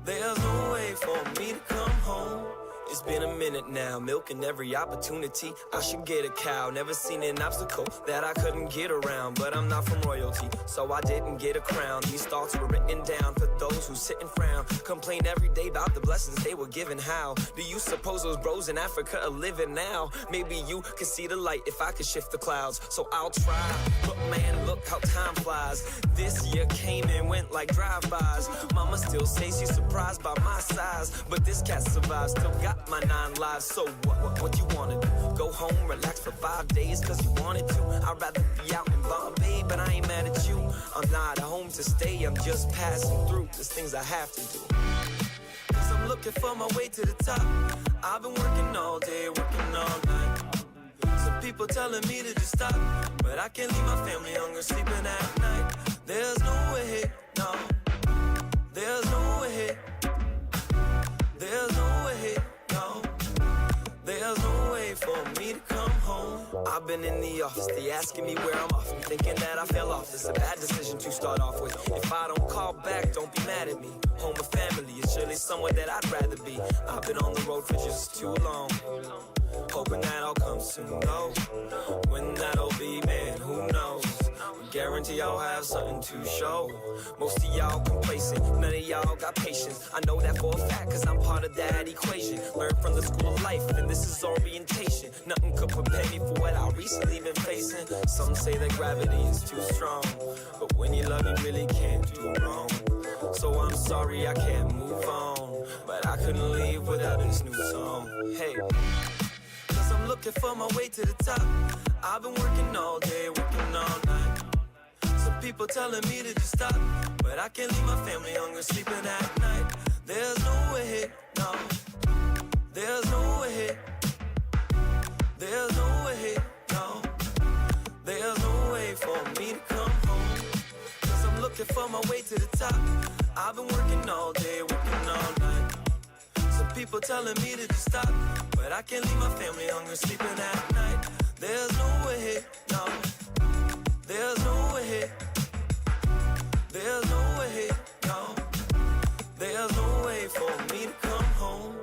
There's no way for me to come home. It's been a minute now, milking every opportunity. I should get a cow, never seen an obstacle that I couldn't get around. But I'm not from royalty, so I didn't get a crown. These thoughts were written down for those who sit and frown. Complain every day about the blessings they were given. How do you suppose those bros in Africa are living now? Maybe you could see the light if I could shift the clouds. So I'll try, but man, look how time flies. This year came and went like drive-bys. Mama still says she's surprised by my size, but this cat survives, still got my 9 lives. So what you wanna do? Go home, relax for 5 days cause you wanted to. I'd rather be out in Bombay, but I ain't mad at you. I'm not home to stay, I'm just passing through. There's things I have to do, cause I'm looking for my way to the top. I've been working all day, working all night. Some people telling me to just stop, but I can't leave my family hungry, sleeping at night. There's no way, no. There's no way. There's no way, no. There's no way for me to come home. I've been in the office, they asking me where I'm off. I'm thinking that I fell off, it's a bad decision to start off with. If I don't call back, don't be mad at me. Home and family is surely somewhere that I'd rather be. I've been on the road for just too long, hoping that I'll come soon, no. When that'll be, man, who knows? Guarantee I'll have something to show. Most of y'all complacent, none of y'all got patience. I know that for a fact, cause I'm part of that equation. Learned from the school of life, and this is orientation. Nothing could prepare me for what I recently been facing. Some say that gravity is too strong, but when you love, you really can't do wrong. So I'm sorry I can't move on, but I couldn't leave without this new song. Hey, cause I'm looking for my way to the top. I've been working all day, working all night. Some people telling me to just stop, but I can't leave my family hungry, sleeping at night. There's no way, no. There's no way. There's no way, no. There's no way for me to come home, cause I'm looking for my way to the top. I've been working all day, working all night. Some people telling me to just stop, but I can't leave my family hungry, sleeping at night. There's no way, no. There's no way. There's no way, no. There's no way for me to come home.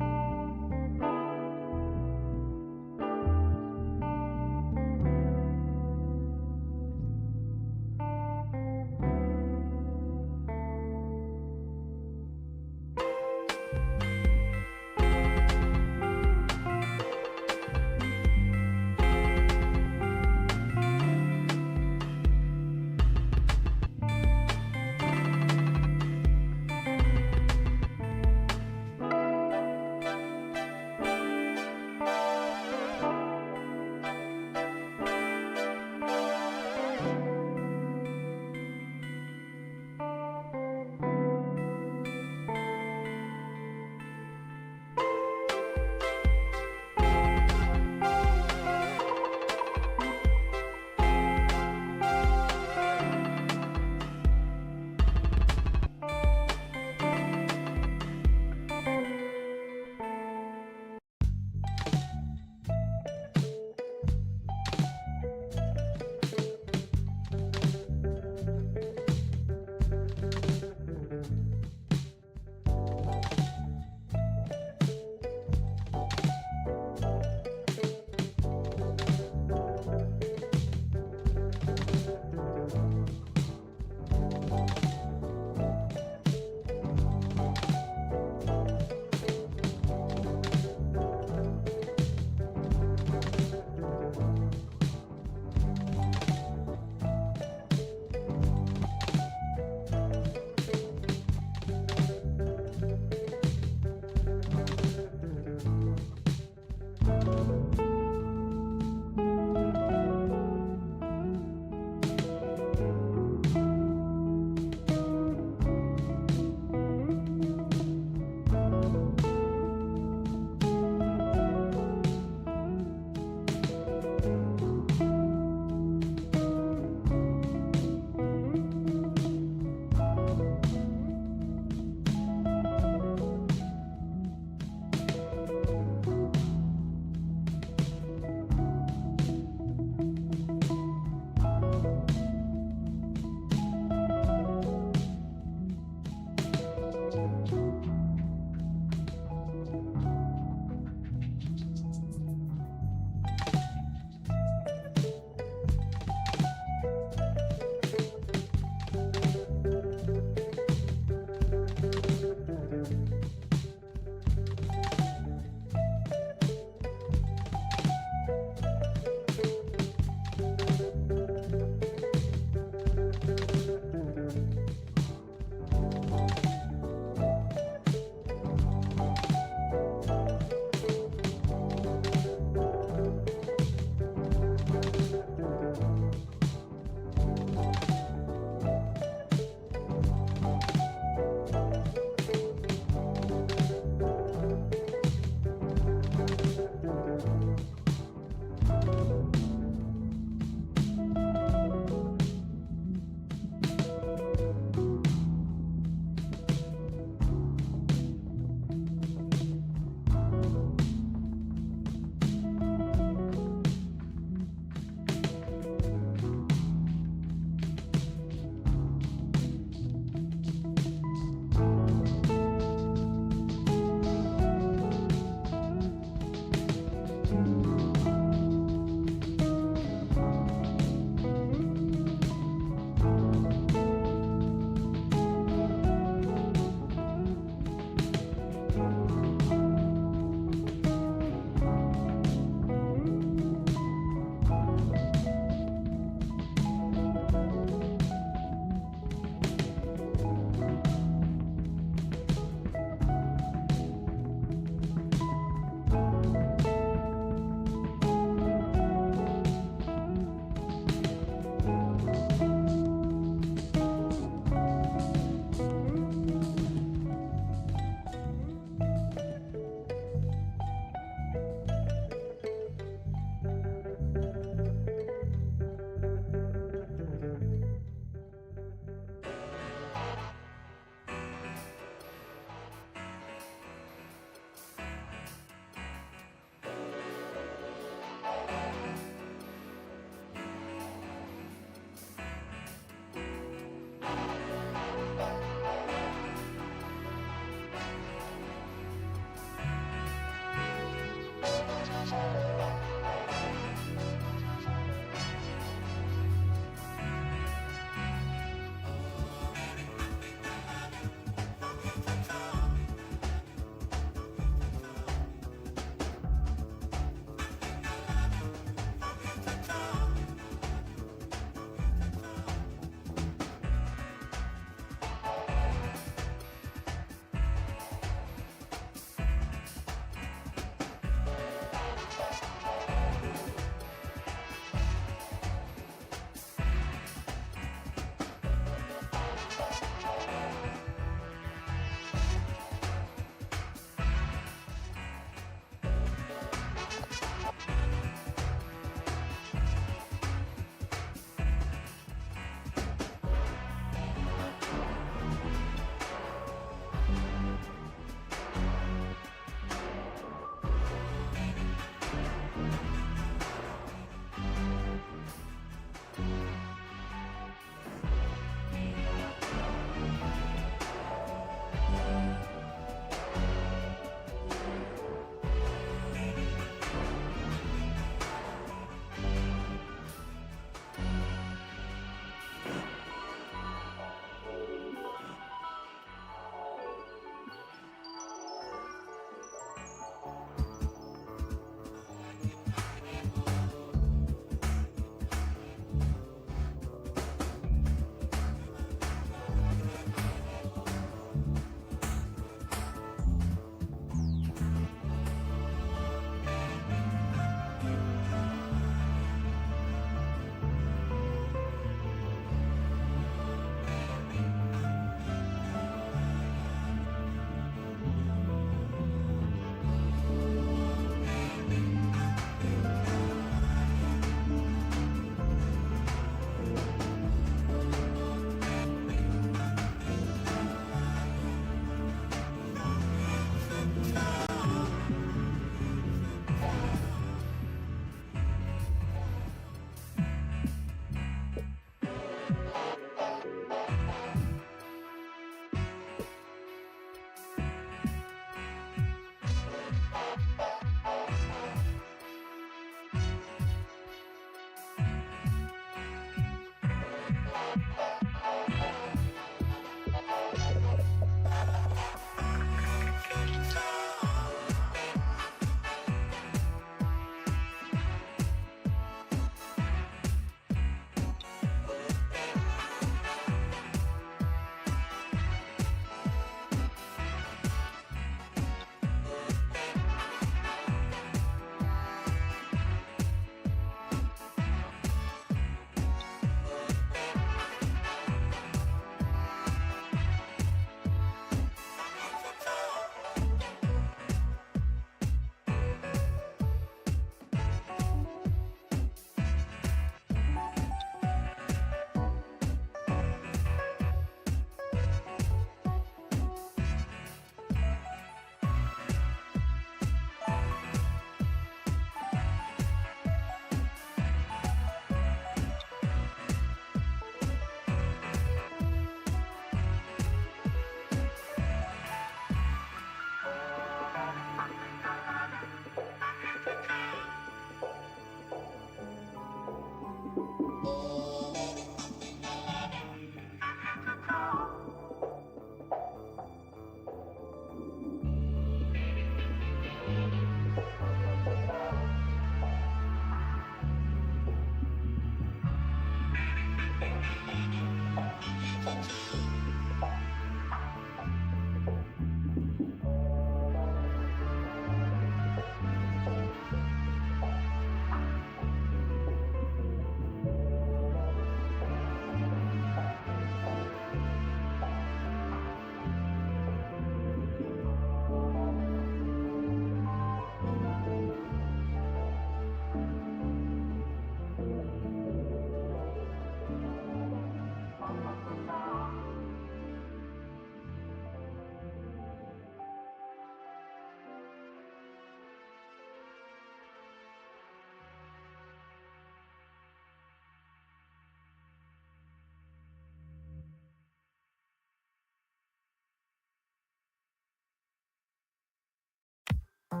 Ain't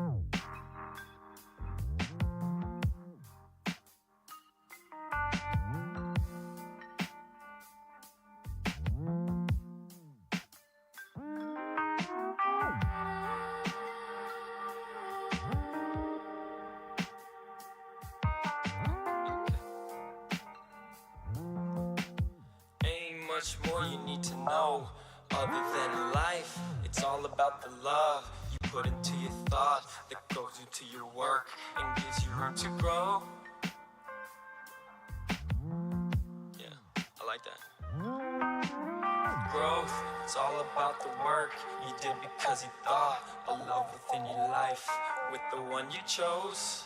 much more you need to know other than life. It's all about the love you put into your thought that goes into your work and gives you room to grow. Yeah, I like that. Growth, it's all about the work you did because you thought a love within your life with the one you chose.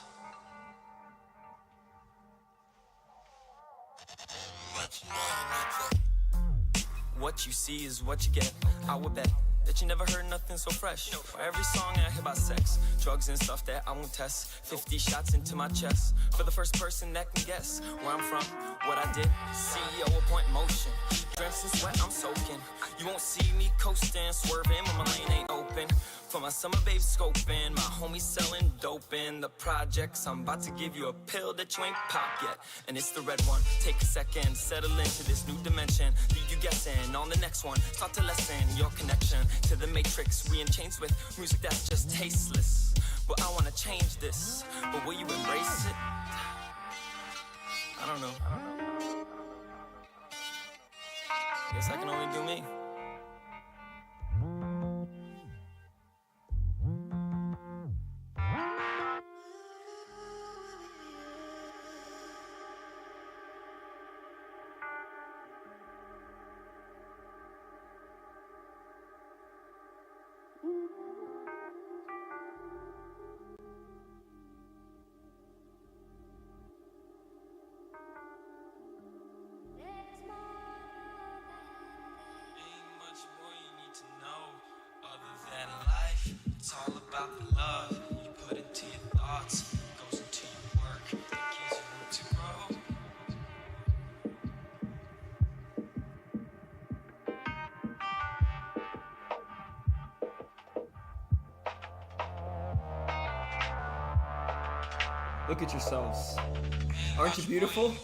What you see is what you get. I would bet that you never heard nothing so fresh. For every song I hear about sex, drugs and stuff that I won't test. 50 shots into my chest for the first person that can guess where I'm from, what I did. CEO appoint motion, drenched in sweat I'm soaking. You won't see me coasting, swerving when my lane ain't open. For my summer babe scoping, my homies selling dope in the projects. I'm about to give you a pill that you ain't popped yet, and it's the red one. Take a second, settle into this new dimension. Leave you guessing on the next one. Start to lessen your connection to the matrix. We in chains with music that's just tasteless. But I wanna change this, but will you embrace it? I don't know. Guess I can only do me. It's all about the love you put into your thoughts, goes into your work, that gives you room to grow. Look at yourselves. Aren't you beautiful?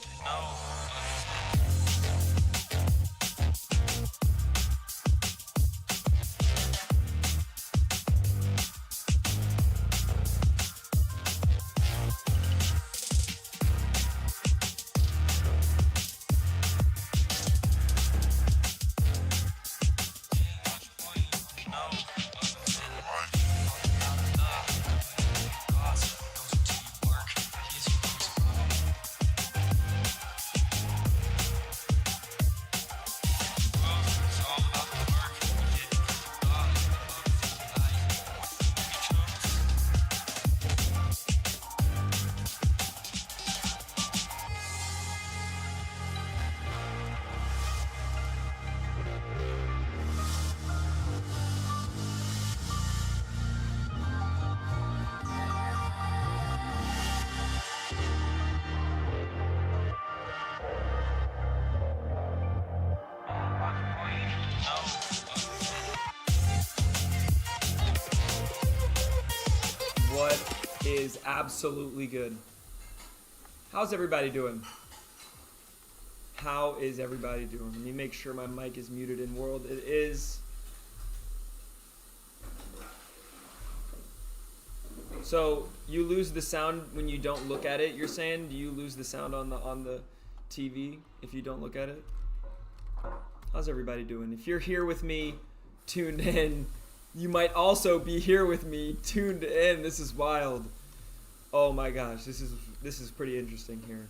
What is absolutely good? How's everybody doing? How is everybody doing? Let me make sure my mic is muted in world. It is. So you lose the sound when you don't look at it. You're saying, do you lose the sound on the TV if you don't look at it? How's everybody doing? If you're here with me, tuned in, you might also be here with me, tuned in. This is wild. Oh my gosh, this is pretty interesting here.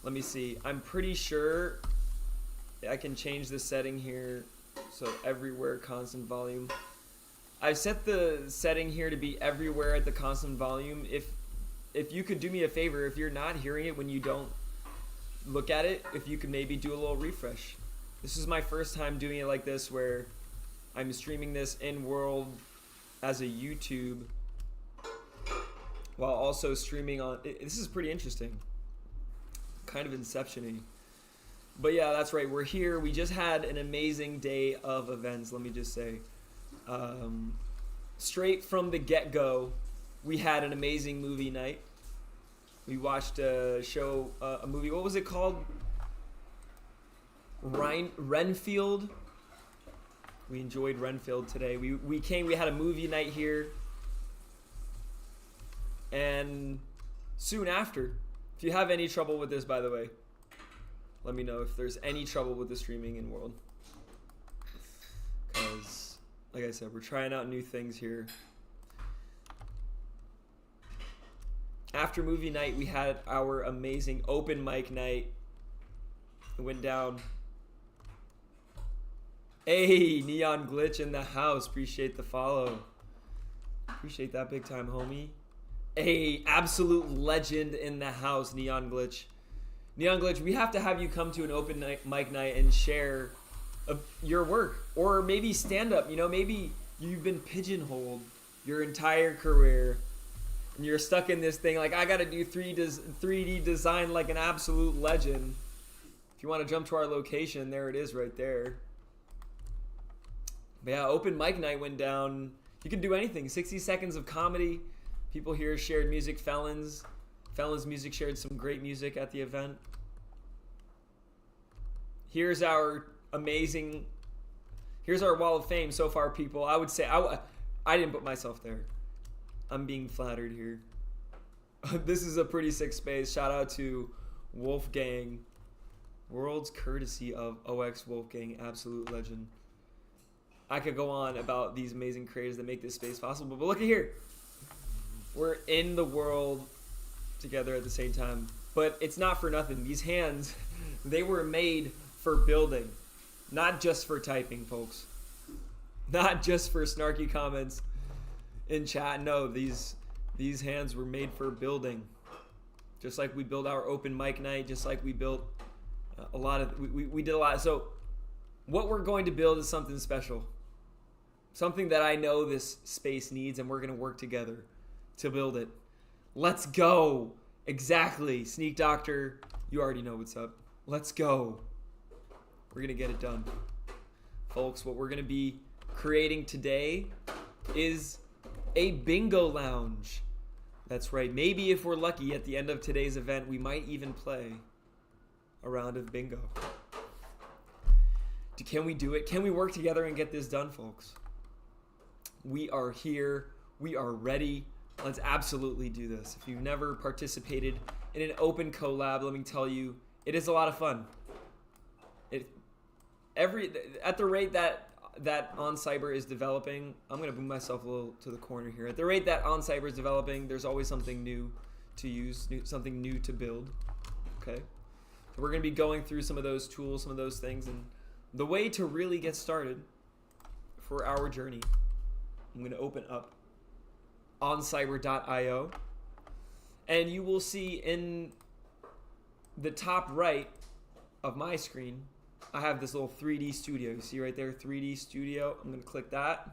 Let me see. I'm pretty sure I can change the setting here. So everywhere, constant volume. I've set the setting here to be everywhere at the constant volume. If you could do me a favor, if you're not hearing it when you don't look at it, if you could maybe do a little refresh. This is my first time doing it like this, where I'm streaming this in world as a YouTube while also streaming on. This is pretty interesting, kind of inception-y. But yeah, that's right. We're here. We just had an amazing day of events. Let me just say, straight from the get-go, we had an amazing movie night. We watched a movie. What was it called? Renfield. We enjoyed Renfield today. We had a movie night here. And soon after, if you have any trouble with this, by the way, let me know if there's any trouble with the streaming in world. Because, like I said, we're trying out new things here. After movie night, we had our amazing open mic night. It went down. Hey, Neon Glitch in the house. Appreciate the follow. Appreciate that big time, homie. Hey, absolute legend in the house, Neon Glitch. Neon Glitch, we have to have you come to an open mic night and share your work. Or maybe stand up. You know, maybe you've been pigeonholed your entire career. And you're stuck in this thing like, I got to do 3D design like an absolute legend. If you want to jump to our location, there it is right there. But yeah, open mic night went down. You can do anything. 60 seconds of comedy. People here shared music. Felons Music shared some great music at the event. Here's our wall of fame so far, people. I would say, I didn't put myself there. I'm being flattered here. This is a pretty sick space. Shout out to Wolfgang. World's courtesy of OX Wolfgang, absolute legend. I could go on about these amazing creators that make this space possible, but look at here. We're in the world together at the same time. But it's not for nothing. These hands, they were made for building, not just for typing, folks. Not just for snarky comments in chat. No, these hands were made for building. Just like we built our open mic night, just like we built we did a lot. So what we're going to build is something special. Something that I know this space needs, and we're going to work together to build it. Let's go. Exactly. Sneak Doctor, you already know what's up. Let's go. We're going to get it done. Folks, what we're going to be creating today is a bingo lounge. That's right. Maybe if we're lucky at the end of today's event, we might even play a round of bingo. Can we do it? Can we work together and get this done, folks? We are here. We are ready. Let's absolutely do this. If you've never participated in an open collab, let me tell you, it is a lot of fun. At the rate that OnCyber is developing, I'm going to move myself a little to the corner here. At the rate that OnCyber is developing, there's always something new to use, something new to build. Okay? So we're going to be going through some of those tools, some of those things, and the way to really get started for our journey, I'm going to open up oncyber.io, and you will see in the top right of my screen, I have this little 3D studio. You see right there, 3D studio. I'm going to click that.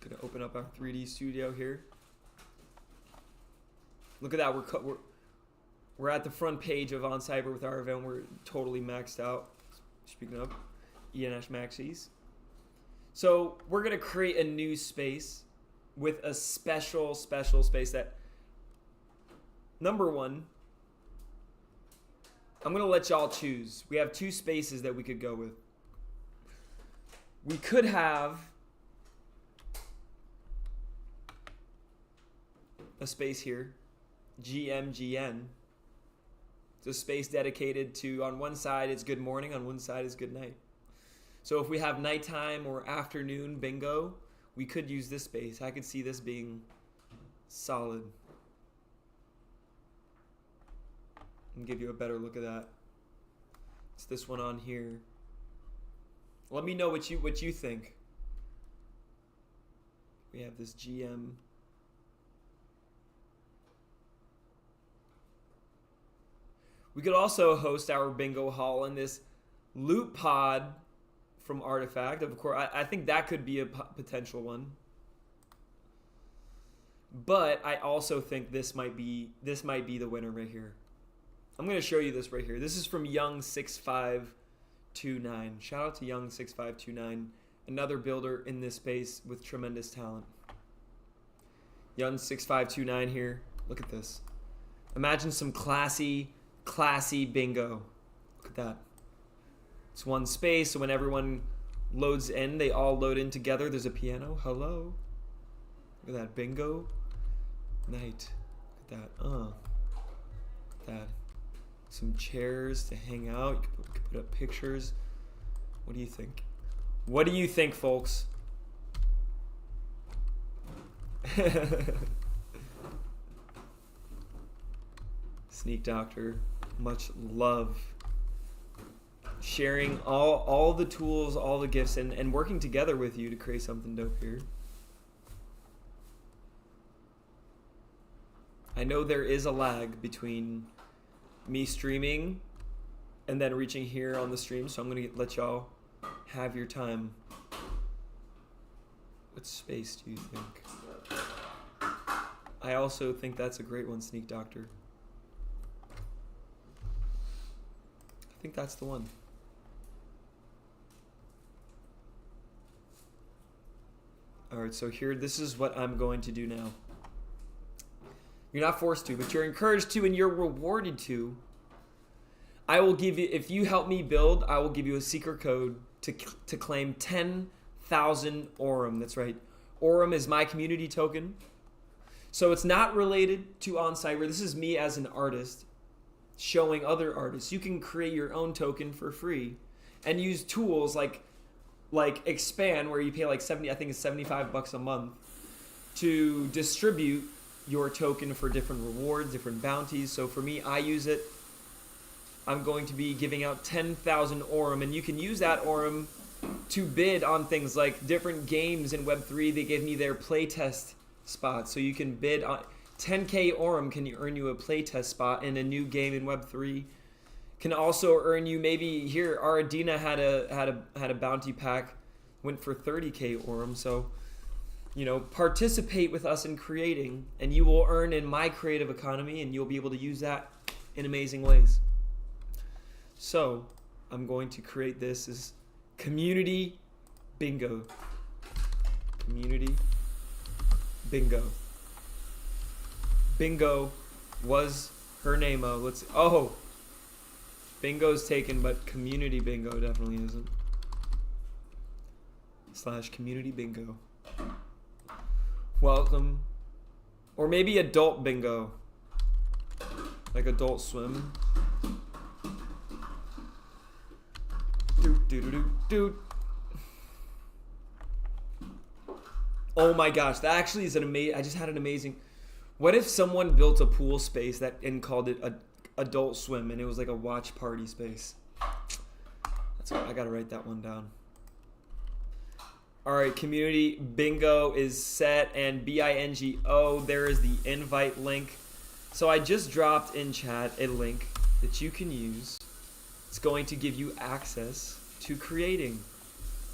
Going to open up our 3D studio here. Look at that. We're at the front page of OnCyber with our event. We're totally maxed out. Speaking of ENS Maxis. So we're going to create a new space with a special space that, number one, I'm going to let y'all choose. We have two spaces that we could go with. We could have a space here, GMGN. It's a space dedicated to, on one side it's good morning, on one side is good night. So if we have nighttime or afternoon bingo, we could use this space. I could see this being solid. And give you a better look at that. It's this one on here. Let me know what you think. We have this GM. We could also host our bingo hall in this loot pod from Artifact. Of course, I think that could be a potential one. But I also think this might be the winner right here. I'm going to show you this right here. This is from Young6529. Shout out to Young6529. another builder in this space with tremendous talent. Yun6529 here. Look at this. Imagine some classy bingo. Look at that. It's one space, so when everyone loads in, they all load in together. There's a piano. Hello. Look at that bingo night. Look at that. Look at that. Some chairs to hang out. You can put up pictures. What do you think? What do you think, folks? Sneak Doctor, much love. Sharing all the tools, all the gifts, and working together with you to create something dope here. I know there is a lag between me streaming and then reaching here on the stream, so I'm going to let y'all have your time. What space do you think? I also think that's a great one, Sneak Doctor. I think that's the one. Alright, so here, this is what I'm going to do now. You're not forced to, but you're encouraged to and you're rewarded to. I will give you, if you help me build, I will give you a secret code to claim 10,000 Aurum. That's right. Aurum is my community token. So it's not related to OnCyber. This is me as an artist showing other artists. You can create your own token for free and use tools like Expand, where you pay like $75 a month to distribute your token for different rewards, different bounties. So for me, I use it. I'm going to be giving out 10,000 Aurum, and you can use that Aurum to bid on things like different games in Web3. They gave me their playtest spot, so you can bid on 10k Aurum can earn you a playtest spot in a new game in Web3. Can also earn you, maybe here Aradina had a bounty pack, went for 30k Aurum. So, you know, participate with us in creating, and you will earn in my creative economy, and you'll be able to use that in amazing ways. So I'm going to create this as community bingo. Community bingo. Bingo was her name. Bingo's taken, but community bingo definitely isn't. / community bingo. Welcome. Or maybe adult bingo. Like Adult Swim. Oh my gosh, that actually is an amazing. I just had an amazing. What if someone built a pool space and called it Adult Swim, and it was like a watch party space? I gotta write that one down. All right, community bingo is set, and bingo. There is the invite link. So I just dropped in chat a link that you can use. It's going to give you access to creating.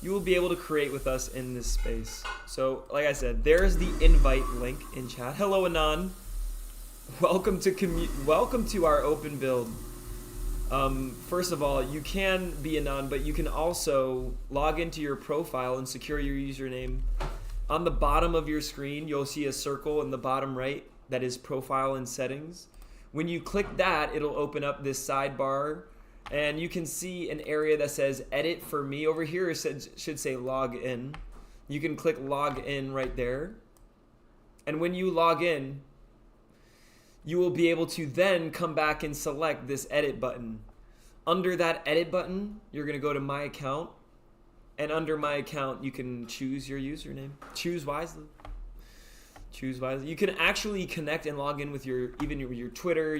You will be able to create with us in this space. So, like I said, there's the invite link in chat. Hello, Anon. Welcome to our open build. First of all, you can be Anon, but you can also log into your profile and secure your username. On the bottom of your screen, you'll see a circle in the bottom right that is profile and settings. When you click that, it'll open up this sidebar, and you can see an area that says edit for me. Over here it should say log in. You can click log in right there. And when you log in, you will be able to then come back and select this edit button. Under that edit button, you're going to go to my account. And under my account, you can choose your username. Choose wisely. Choose wisely. You can actually connect and log in with your Twitter,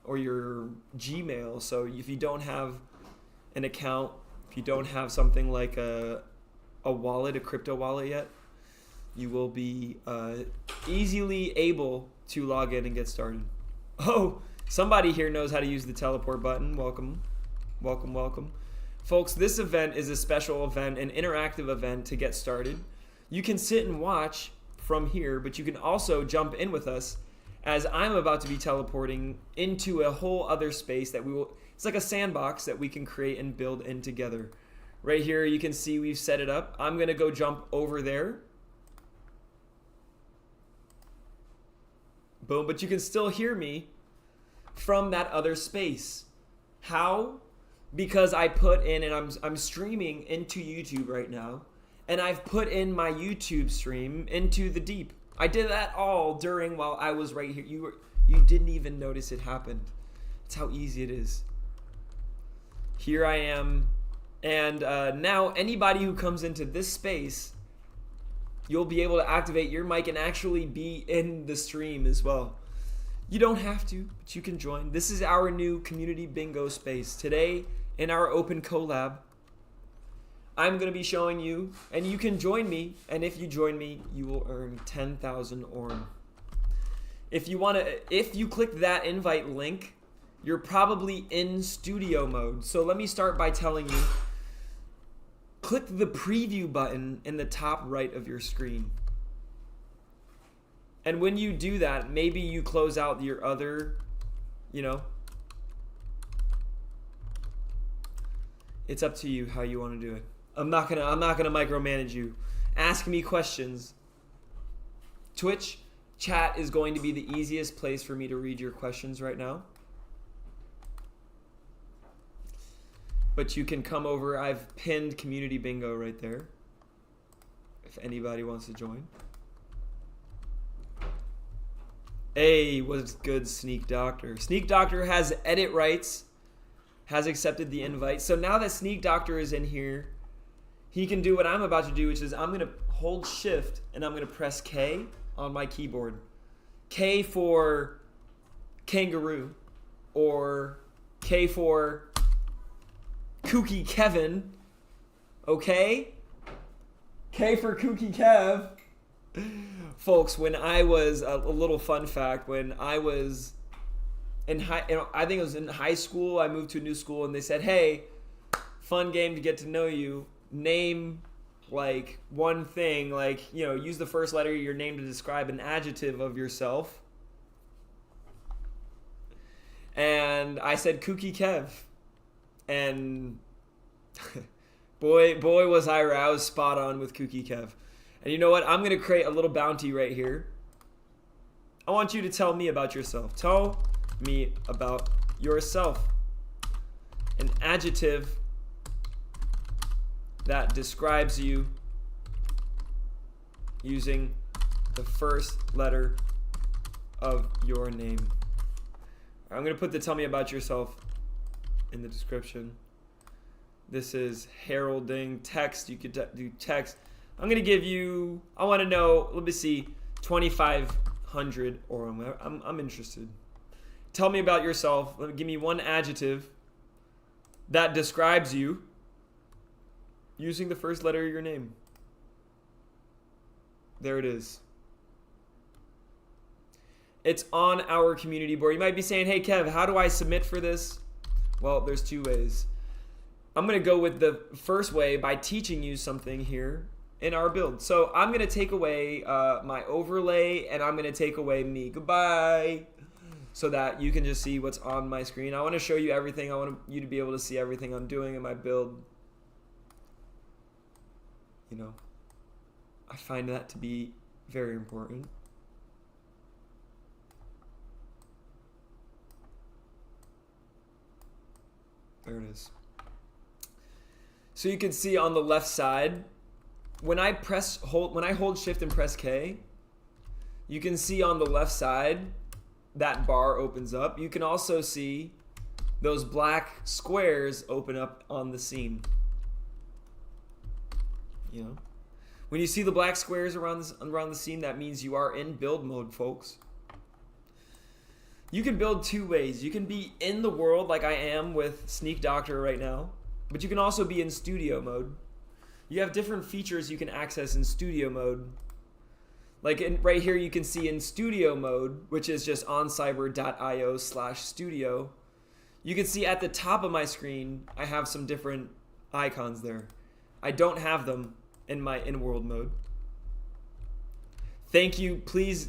or your Gmail. So if you don't have an account, if you don't have something like a wallet, a crypto wallet yet, you will be easily able to log in and get started. Oh, somebody here knows how to use the teleport button. Welcome, welcome, welcome. Folks, this event is a special event, an interactive event to get started. You can sit and watch from here, but you can also jump in with us as I'm about to be teleporting into a whole other space that it's like a sandbox that we can create and build in together. Right here, you can see we've set it up. I'm gonna go jump over there. Boom, but you can still hear me from that other space. How? Because I put in, and I'm streaming into YouTube right now, and I've put in my YouTube stream into the deep. I did that all during while I was right here. You didn't even notice it happened. That's how easy it is. Here I am, and now anybody who comes into this space, you'll be able to activate your mic and actually be in the stream as well. You don't have to, but you can join. This is our new community bingo space. Today, in our open collab, I'm going to be showing you, and you can join me, and if you join me, you will earn 10,000 ORM. If you click that invite link, you're probably in studio mode. So let me start by telling you, click the preview button in the top right of your screen. And when you do that, maybe you close out your other, it's up to you how you want to do it. I'm not gonna micromanage you. Ask me questions. Twitch chat is going to be the easiest place for me to read your questions right now. But you can come over. I've pinned community bingo right there if anybody wants to join. Hey, what's good, Sneak Doctor? Sneak Doctor has edit rights, has accepted the invite. So now that Sneak Doctor is in here, he can do what I'm about to do, which is I'm going to hold shift and I'm going to press K on my keyboard. K for kangaroo, or K for Kooky Kevin. Okay? K for Kooky Kev. Folks, when I was, a little fun fact, when I was I think it was in high school, I moved to a new school and they said, hey, fun game to get to know you. Name like one thing, like, use the first letter of your name to describe an adjective of yourself. And I said Kooky Kev. And boy was I was spot on with Kooky Kev. And you know what? I'm going to create a little bounty right here. I want you to tell me about yourself. Tell me about yourself. An adjective that describes you using the first letter of your name. I'm going to put the tell me about yourself in the description. This is heralding text. You could do text. I'm going to give you, I want to know, let me see, 2,500 or I'm interested. Tell me about yourself. Give me one adjective that describes you using the first letter of your name. There it is. It's on our community board. You might be saying, hey, Kev, how do I submit for this? Well, there's two ways. I'm going to go with the first way by teaching you something here in our build. So I'm going to take away my overlay, and I'm going to take away me. Goodbye. So that you can just see what's on my screen. I want to show you everything. I want you to be able to see everything I'm doing in my build. I find that to be very important. There it is. So you can see on the left side, when I hold shift and press K, you can see on the left side that bar opens up. You can also see those black squares open up on the scene. When you see the black squares around the scene, that means you are in build mode, folks. You can build two ways. You can be in the world like I am with Sneak Doctor right now, but you can also be in studio mode. You have different features you can access in studio mode. Like right here, you can see in studio mode, which is just oncyber.io/studio. You can see at the top of my screen, I have some different icons there. I don't have them in my in-world mode. Thank you. Please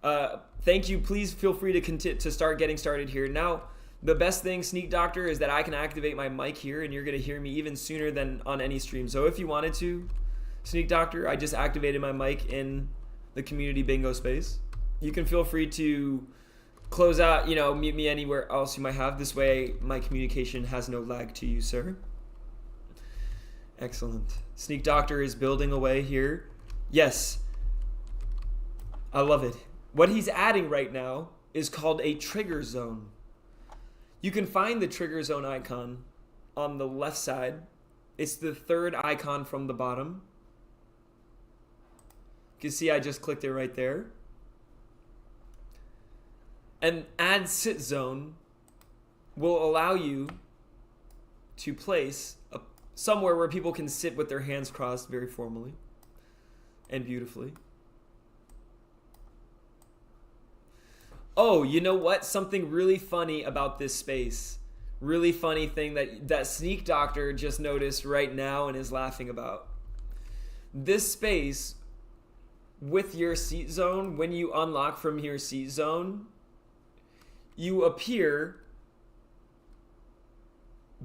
feel free to start getting started here. Now, The best thing, Sneak Doctor, is that I can activate my mic here and you're going to hear me even sooner than on any stream. So if you wanted to, Sneak Doctor, I just activated my mic in the community bingo space. You can feel free to close out, mute me anywhere else you might have. This way my communication has no lag to you, sir. Excellent. Sneak Doctor is building away here. Yes. I love it. What he's adding right now is called a trigger zone. You can find the trigger zone icon on the left side. It's the third icon from the bottom. You can see I just clicked it right there. And add sit zone will allow you to place somewhere where people can sit with their hands crossed very formally and beautifully. Oh, you know what? Something really funny about this space. Really funny thing that Sneak Doctor just noticed right now and is laughing about. This space with your seat zone, when you unlock from your seat zone, you appear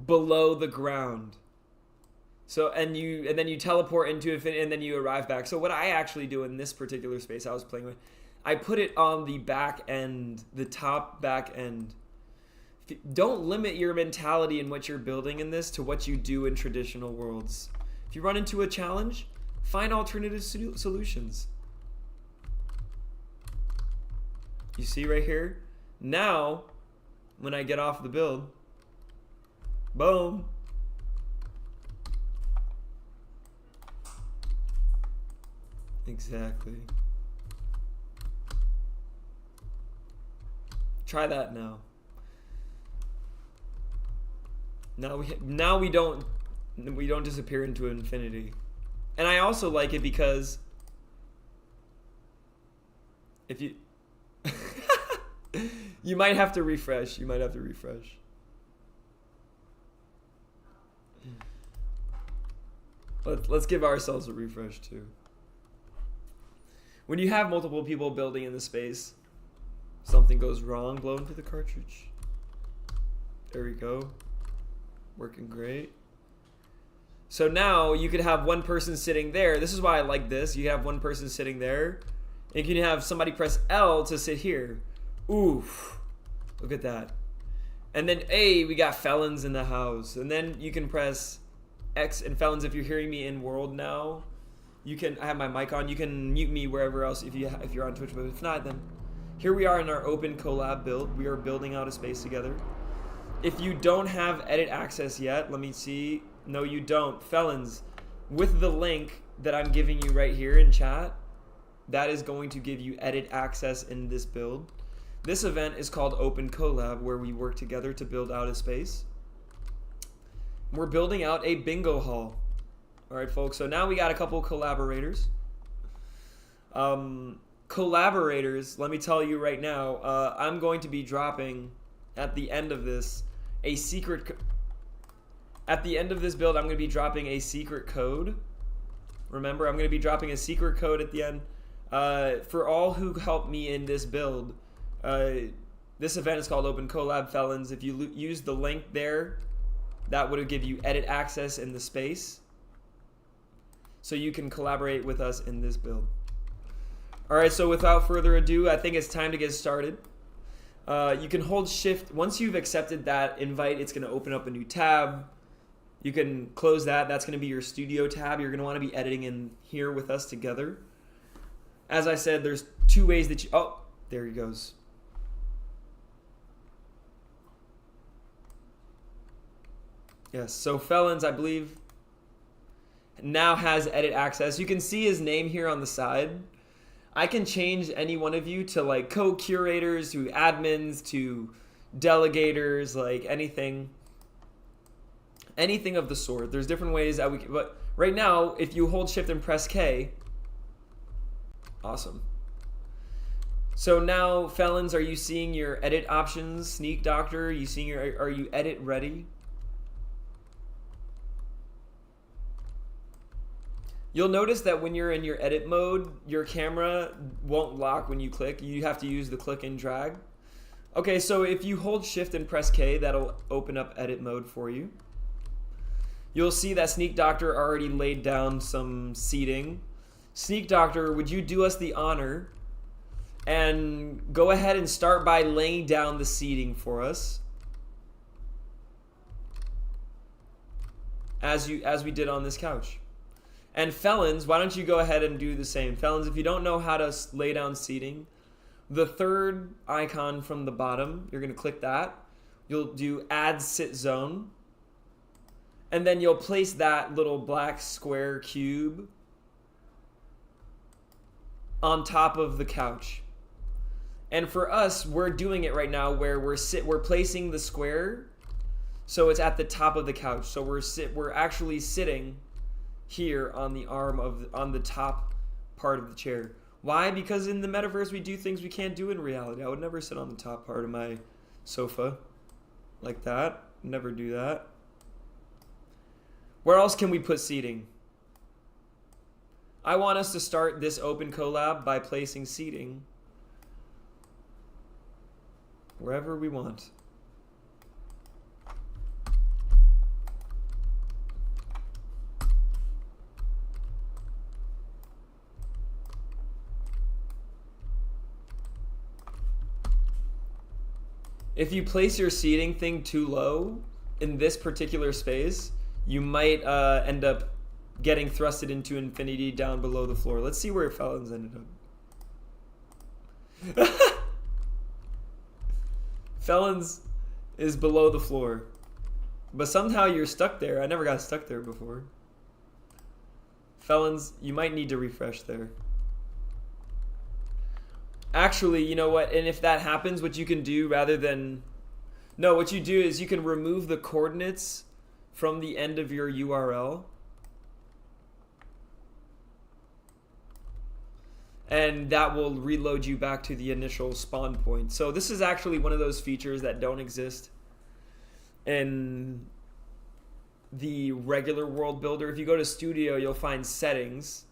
below the ground. So and then you teleport into infinity and then you arrive back. So what I actually do in this particular space I was playing with, I put it on the back end, the top back end. Don't limit your mentality in what you're building in this to what you do in traditional worlds. If you run into a challenge, find alternative solutions. You see right here? Now, when I get off the build, boom. Exactly. Try that now. Now we don't disappear into infinity. And I also like it because if you you might have to refresh. Let's give ourselves a refresh too. When you have multiple people building in the space, something goes wrong, blow into the cartridge. There we go. Working great. So now you could have one person sitting there. This is why I like this. You have one person sitting there. And you can have somebody press L to sit here. Oof. Look at that. And then A, we got felons in the house. And then you can press X and felons. If you're hearing me in world now, I have my mic on. You can mute me wherever else if you're on Twitch. But if not, then here we are in our open collab build. We are building out a space together. If you don't have edit access yet, let me see. No, you don't. Felons, with the link that I'm giving you right here in chat, that is going to give you edit access in this build. This event is called Open Collab, where we work together to build out a space. We're building out a bingo hall. All right, folks. So now we got a couple collaborators. Collaborators, let me tell you right now, I'm going to be dropping at the end of this a secret. At the end of this build, I'm going to be dropping a secret code. Remember, I'm going to be dropping a secret code at the end. For all who help me in this build, this event is called Open Collab Felons. If you use the link there, that would give you edit access in the space, so you can collaborate with us in this build. All right, so without further ado, I think it's time to get started. You can hold shift. Once you've accepted that invite, it's going to open up a new tab. You can close that. That's going to be your studio tab. You're going to want to be editing in here with us together. As I said, there's two ways that you... Oh, there he goes. Yes, so Felons, I believe, now has edit access. You can see his name here on the side. I can change any one of you to like co-curators, to admins, to delegators, like anything of the sort. There's different ways that we can, but right now, if you hold shift and press K, awesome. So now, Felons, are you seeing your edit options? Sneak Doctor, are you edit ready? You'll notice that when you're in your edit mode, your camera won't lock when you click. You have to use the click and drag. Okay, so if you hold shift and press K, that'll open up edit mode for you. You'll see that Sneak Doctor already laid down some seating. Sneak Doctor, would you do us the honor and go ahead and start by laying down the seating for us, as we did on this couch. And Felons, why don't you go ahead and do the same. Felons, if you don't know how to lay down seating, the third icon from the bottom, you're going to click that. You'll do Add Sit Zone. And then you'll place that little black square cube on top of the couch. And for us, we're doing it right now where we're placing the square so it's at the top of the couch. So we're actually sitting here on the on the top part of the chair. Why? Because in the metaverse we do things we can't do in reality. I would never sit on the top part of my sofa like that. Never do that. Where else can we put seating? I want us to start this open collab by placing seating wherever we want. If you place your seating thing too low in this particular space, you might end up getting thrusted into infinity down below the floor. Let's see where Felons ended up. Felons is below the floor. But somehow you're stuck there. I never got stuck there before. Felons, you might need to refresh there. Actually, you know what? And if that happens, what you can do rather than... No, what you do is you can remove the coordinates from the end of your URL. And that will reload you back to the initial spawn point. So this is actually one of those features that don't exist in the regular world builder. If you go to Studio, you'll find settings.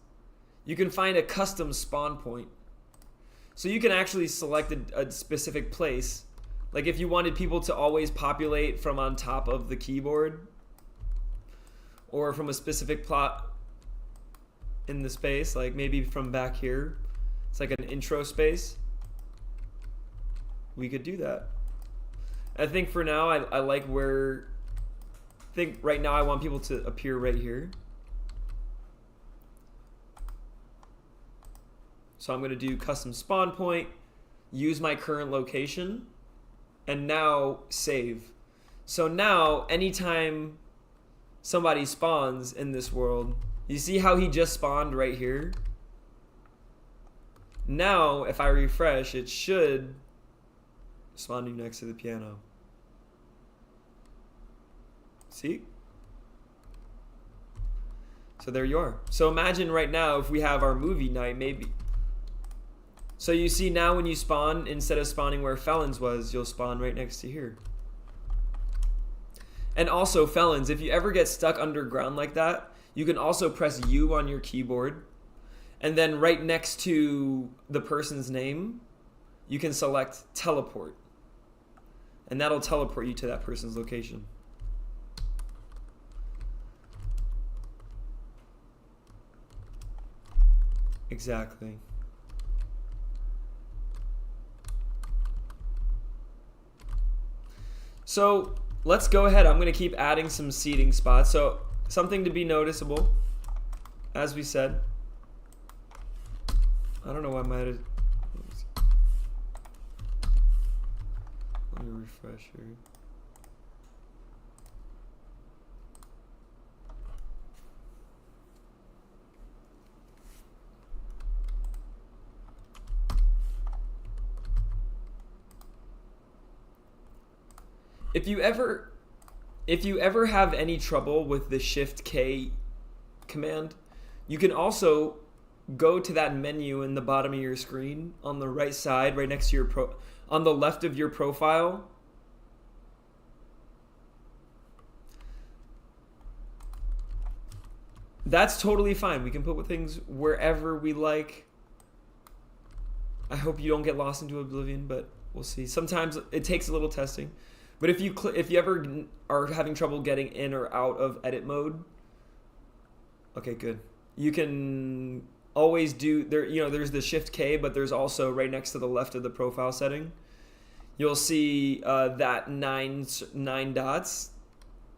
You can find a custom spawn point. So you can actually select a specific place. Like if you wanted people to always populate from on top of the keyboard or from a specific plot in the space, like maybe from back here. It's like an intro space. We could do that. I think for now, I like where... I think right now I want people to appear right here. So I'm going to do custom spawn point, use my current location, and now save. So now, anytime somebody spawns in this world, you see how he just spawned right here? Now, if I refresh, it should spawn you next to the piano. See? So there you are. So imagine right now if we have our movie night, maybe. So you see now when you spawn, instead of spawning where Felons was, you'll spawn right next to here. And also Felons, if you ever get stuck underground like that, you can also press U on your keyboard. And then right next to the person's name, you can select teleport. And that'll teleport you to that person's location. Exactly. So let's go ahead. I'm going to keep adding some seating spots. So something to be noticeable, as we said. I don't know why my... Let me refresh here. If you ever have any trouble with the Shift K command, you can also go to that menu in the bottom of your screen on the right side, right next to your on the left of your profile. That's totally fine. We can put things wherever we like. I hope you don't get lost into oblivion, but We'll see. Sometimes it takes a little testing, but if you ever are having trouble getting in or out of edit mode, okay, good. You can always do there. You know, there's the Shift K, but there's also right next to the left of the profile setting. You'll see that nine dots.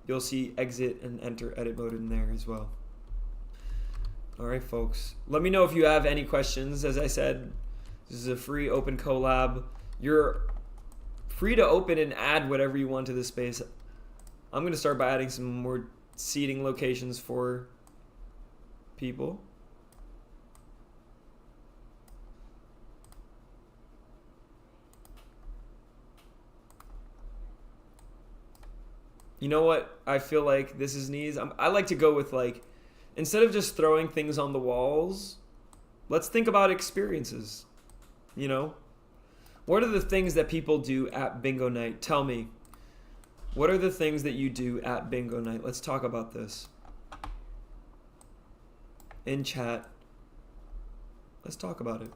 You'll see exit and enter edit mode in there as well. All right, folks. Let me know if you have any questions. As I said, this is a free open collab. You're free to open and add whatever you want to this space. I'm going to start by adding some more seating locations for people. You know what? I feel like this is neat. I like to go with, like, instead of just throwing things on the walls, let's think about experiences. You know? What are the things that people do at bingo night? Tell me. What are the things that you do at bingo night? Let's talk about this. In chat. Let's talk about it.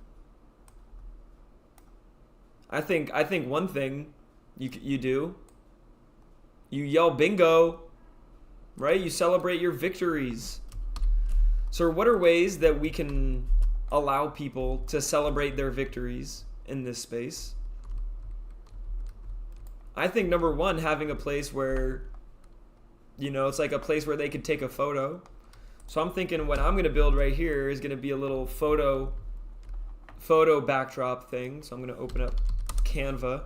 I think one thing you do, you yell bingo, right? You celebrate your victories. So what are ways that we can allow people to celebrate their victories in this space? I think number one, having a place where, you know, it's like a place where they could take a photo. So I'm thinking what I'm going to build right here is going to be a little photo backdrop thing. So I'm going to open up Canva.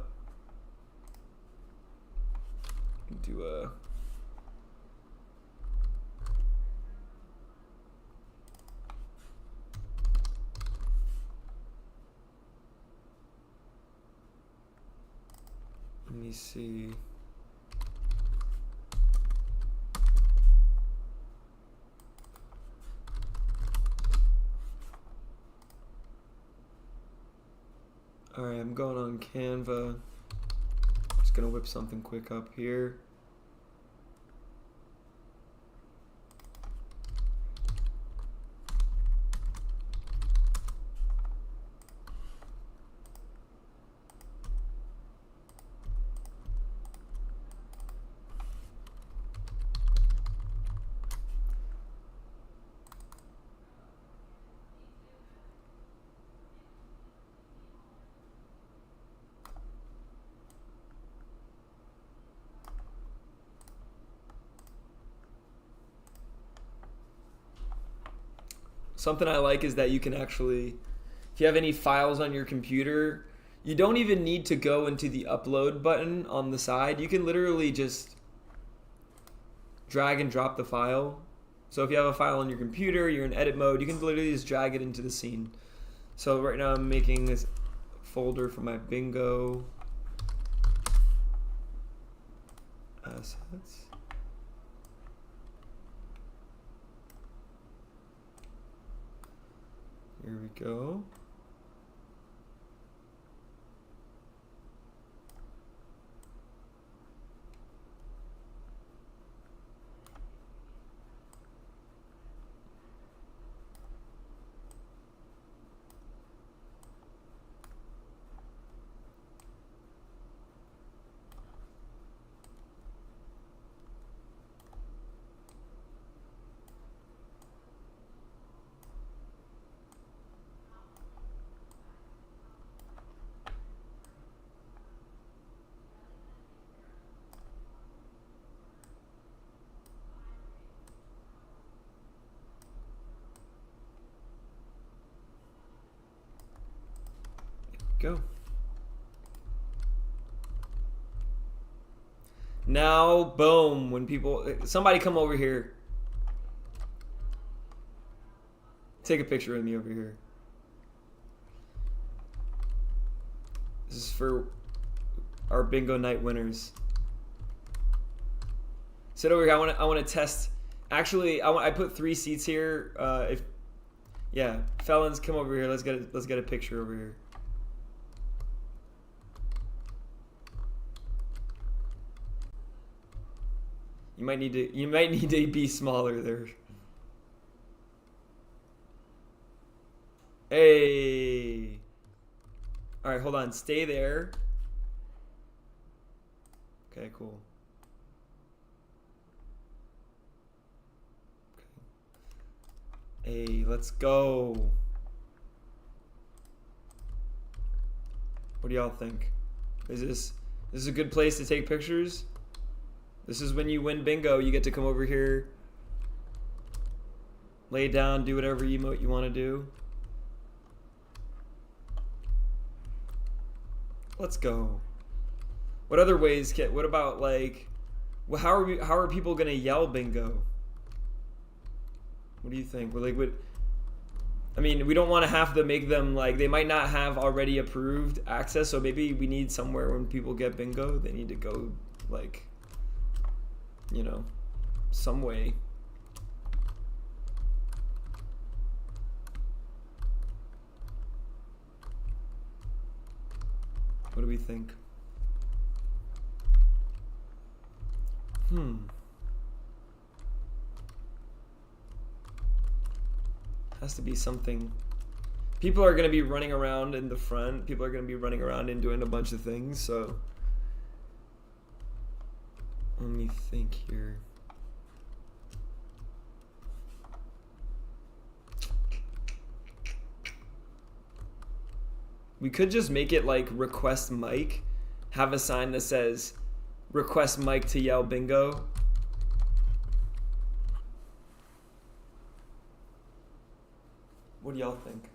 Do a let me see. All right, I'm going on Canva. Just gonna whip something quick up here. Something I like is that you can actually, if you have any files on your computer, you don't even need to go into the upload button on the side. You can literally just drag and drop the file. So if you have a file on your computer, you're in edit mode, you can literally just drag it into the scene. So right now I'm making this folder for my bingo assets. Here we go. Go. Now, boom, when people, somebody come over here. Take a picture of me over here. This is for our bingo night winners. Sit over here. I want to test. Actually, I put 3 seats here. Felons, come over here. Let's get a picture over here. You might need to be smaller there. Hey. All right, hold on. Stay there. Okay, cool. Okay. Hey, let's go. What do y'all think? Is this a good place to take pictures? This is when you win bingo. You get to come over here, lay down, do whatever emote you want to do. Let's go. What other ways what about like, well, how are people gonna yell bingo? What do you think? I mean, we don't want to have to make them like, they might not have already approved access, so maybe we need somewhere when people get bingo, they need to go like, you know, some way. What do we think? Has to be something. People are going to be running around in the front. People are going to be running around and doing a bunch of things, so let me think here. We could just make it like request mic, have a sign that says request mic to yell bingo. What do y'all think?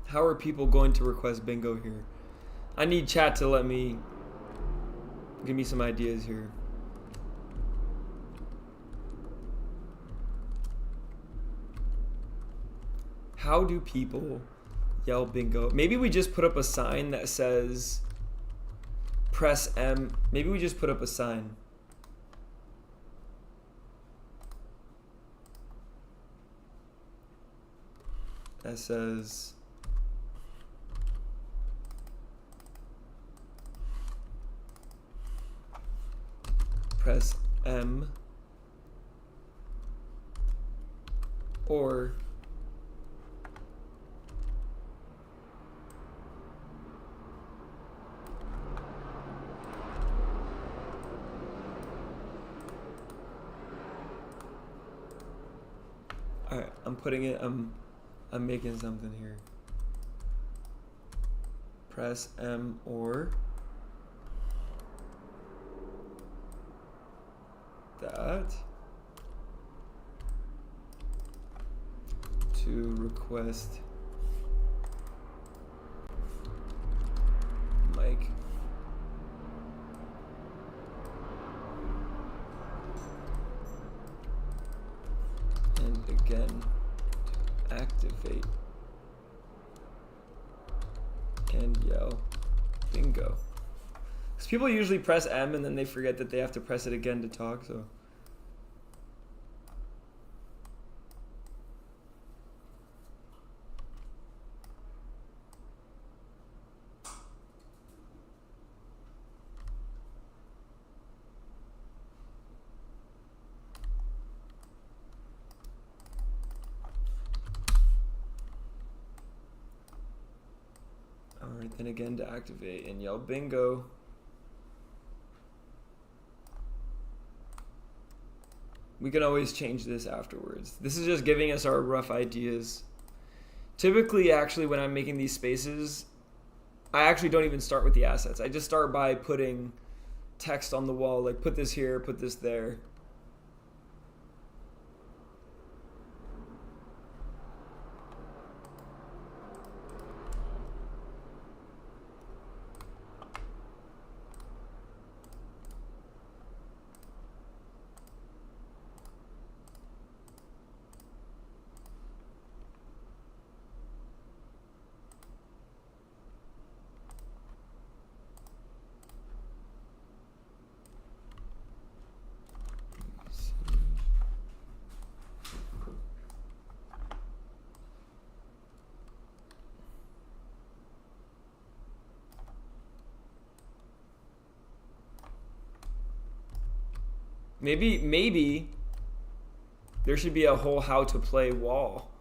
How are people going to request bingo here? I need chat to give me some ideas here. How do people yell bingo? Maybe we just put up a sign that says press M. Maybe we just put up a sign. That says press M or alright, I'm putting it, I'm making something here. Press M or that to request mic. And again, to activate and yell bingo. Because people usually press M and then they forget that they have to press it again to talk, so. Alright, then again to activate and yell bingo. We can always change this afterwards. This is just giving us our rough ideas. Typically, actually, when I'm making these spaces, I actually don't even start with the assets. I just start by putting text on the wall, like put this here, put this there. Maybe there should be a whole how to play wall.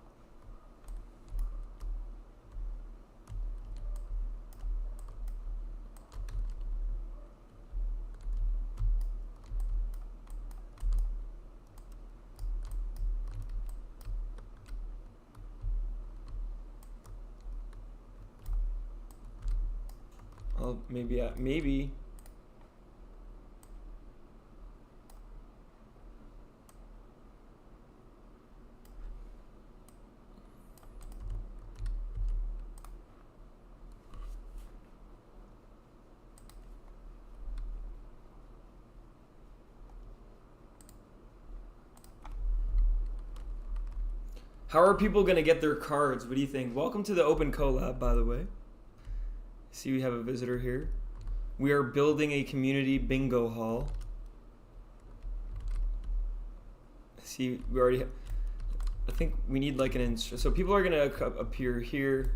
Oh, maybe. How are people going to get their cards? What do you think? Welcome to the open collab, by the way. See, we have a visitor here. We are building a community bingo hall. See, we already have, I think we need like an so people are going to appear here.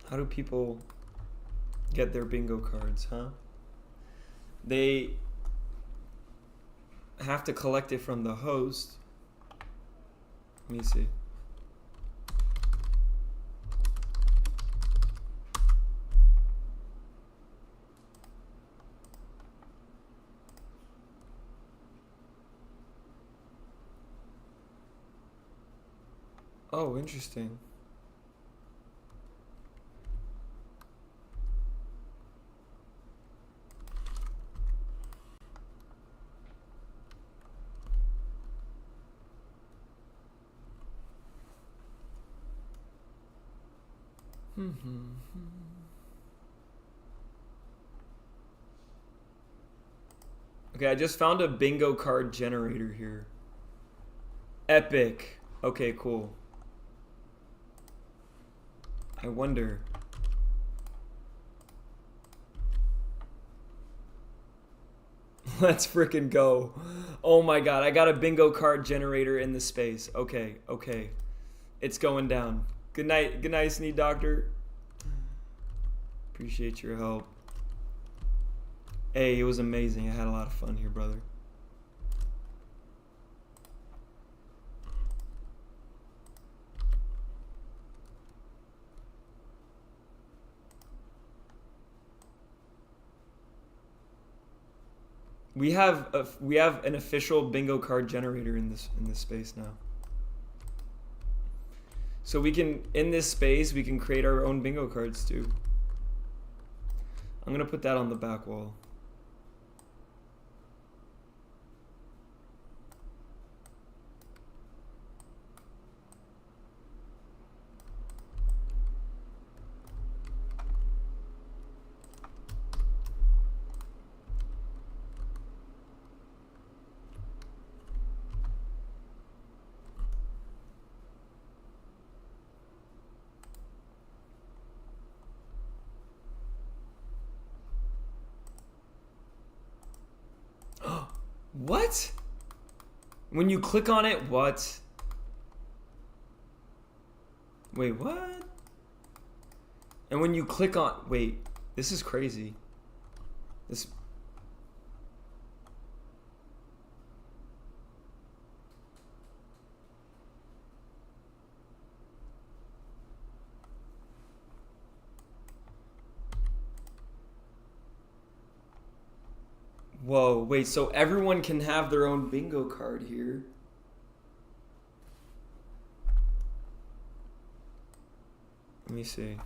How do people get their bingo cards, huh? They have to collect it from the host. Let me see. Oh, interesting. Okay, I just found a bingo card generator here. Epic. Okay, cool. I wonder. Let's frickin' go. Oh my god, I got a bingo card generator in the space. Okay. It's going down. Good night, Sneed Doctor. Appreciate your help. Hey, it was amazing. I had a lot of fun here, brother. We have an official bingo card generator in this space now. So we can, in this space, we can create our own bingo cards too. I'm gonna put that on the back wall. What? When you click on it, what? Wait, what? And when you click on, wait, this is crazy. This. Whoa, wait, so everyone can have their own bingo card here. Let me see.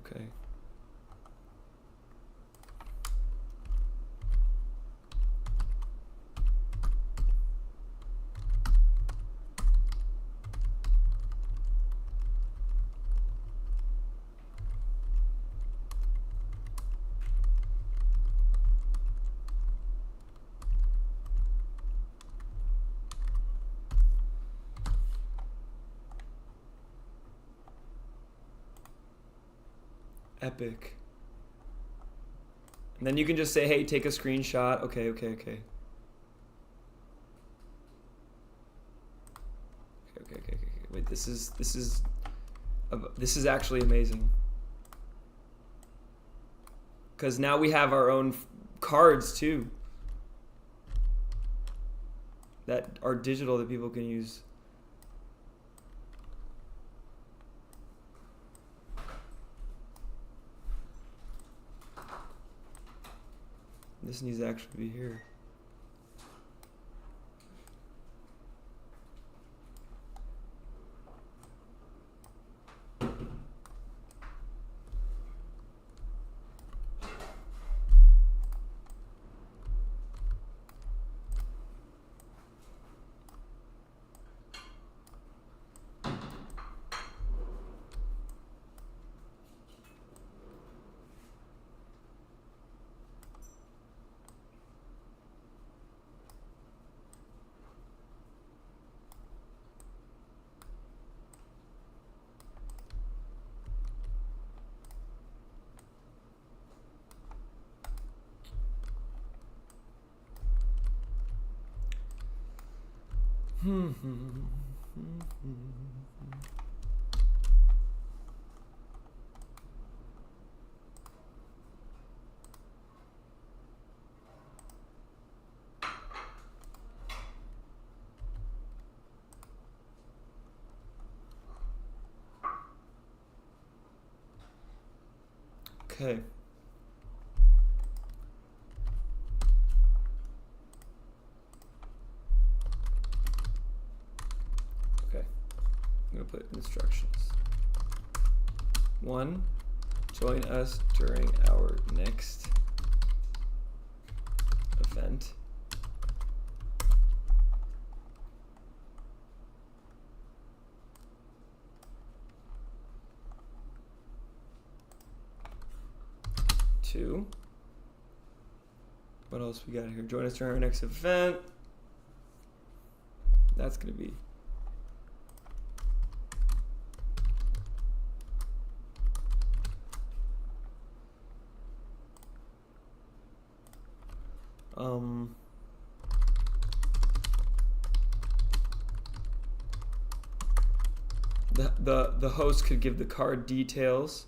Okay. Epic. And then you can just say, hey, take a screenshot. Okay. Wait, this is actually amazing. Because now we have our own cards too that are digital that people can use. This needs to actually be here. Okay. I'm going to put instructions. 1, join us during our next event. Two. What else we got here? Join us during our next event. That's going to be the host could give the card details.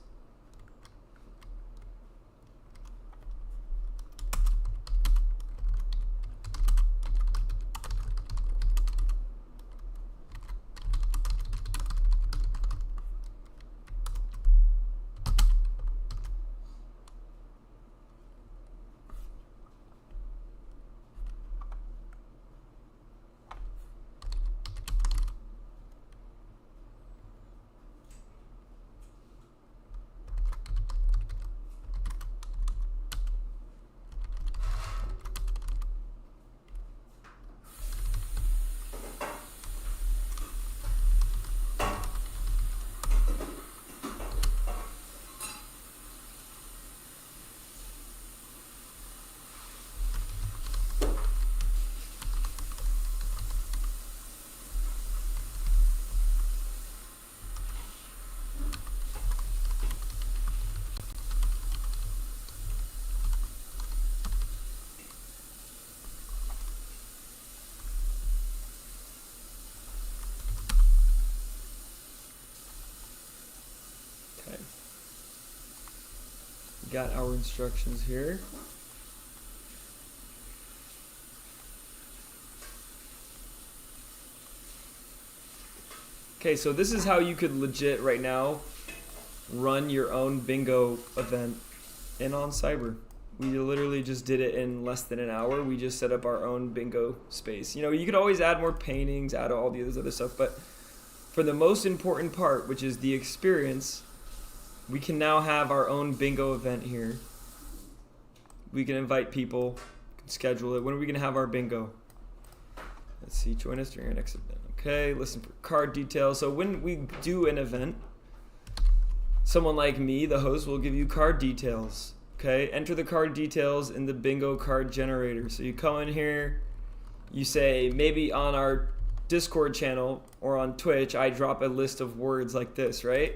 Got our instructions here. Okay, so this is how you could legit right now run your own bingo event in On Cyber. We literally just did it in less than an hour. We just set up our own bingo space. You know, you could always add more paintings, add all the other stuff, but for the most important part, which is the experience, we can now have our own bingo event here. We can invite people, can schedule it. When are we going to have our bingo? Let's see, join us during our next event. Okay, listen for card details. So when we do an event, someone like me, the host, will give you card details. Okay, enter the card details in the bingo card generator. So you come in here, you say, maybe on our Discord channel or on Twitch, I drop a list of words like this, right?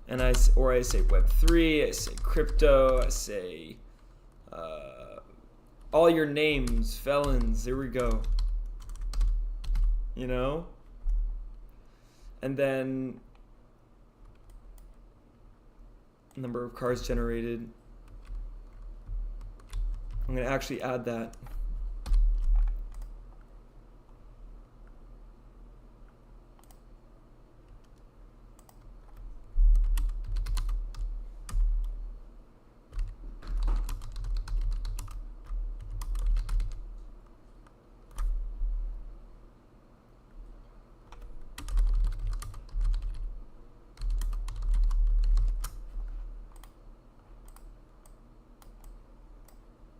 and I say Web3, I say crypto, I say all your names, felons, there we go. You know? And then number of cars generated. I'm going to actually add that.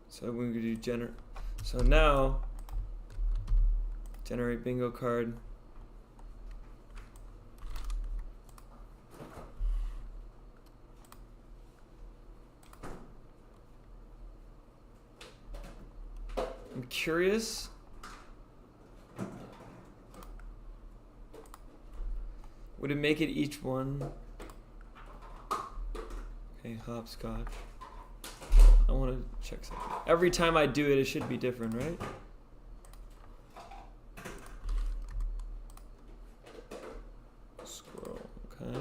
So we're gonna do so now generate bingo card. I'm curious. Would it make it each one? Okay, hopscotch. I want to check something. Every time I do it, it should be different, right? Scroll, okay.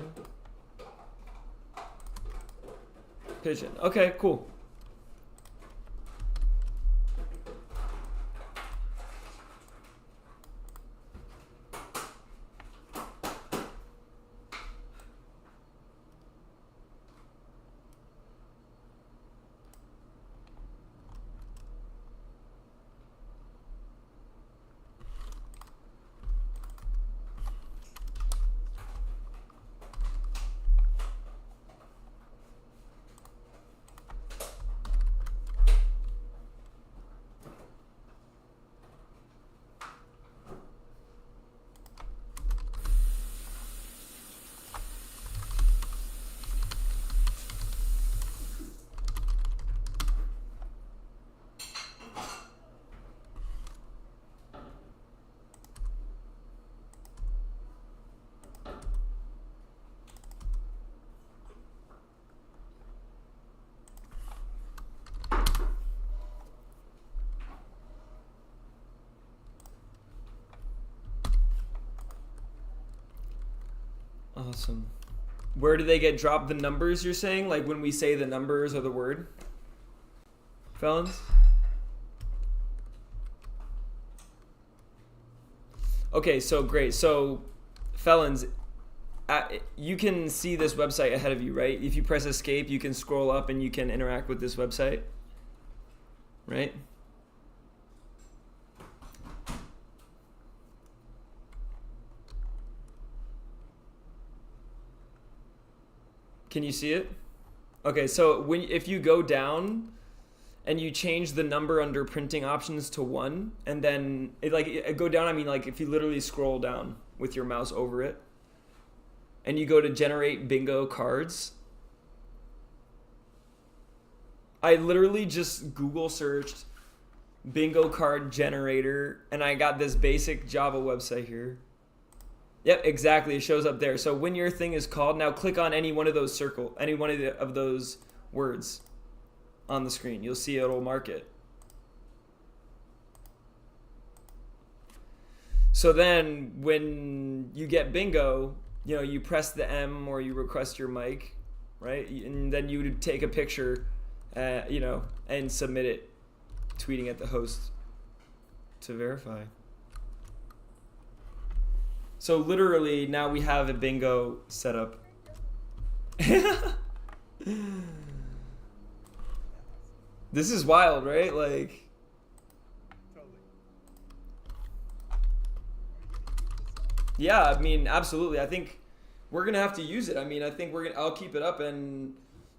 Pigeon, okay, cool. Awesome. Where do they get dropped? The numbers you're saying? Like when we say the numbers or the word? Felons? Okay, so great. So felons, you can see this website ahead of you, right? If you press escape, you can scroll up and you can interact with this website, right? Can you see it? Okay, so if you go down and you change the number under printing options to 1, and then go down, I mean like if you literally scroll down with your mouse over it, and you go to generate bingo cards. I literally just Google searched bingo card generator, and I got this basic Java website here. Yep, exactly. It shows up there. So when your thing is called, now click on any one of those of those words on the screen. You'll see it'll mark it. So then when you get bingo, you press the M or you request your mic, right? And then you would take a picture, and submit it, tweeting at the host to verify. So literally now we have a bingo set up. This is wild, right? Like, yeah, I mean, absolutely. I think we're gonna have to use it. I mean, I think I'll keep it up, and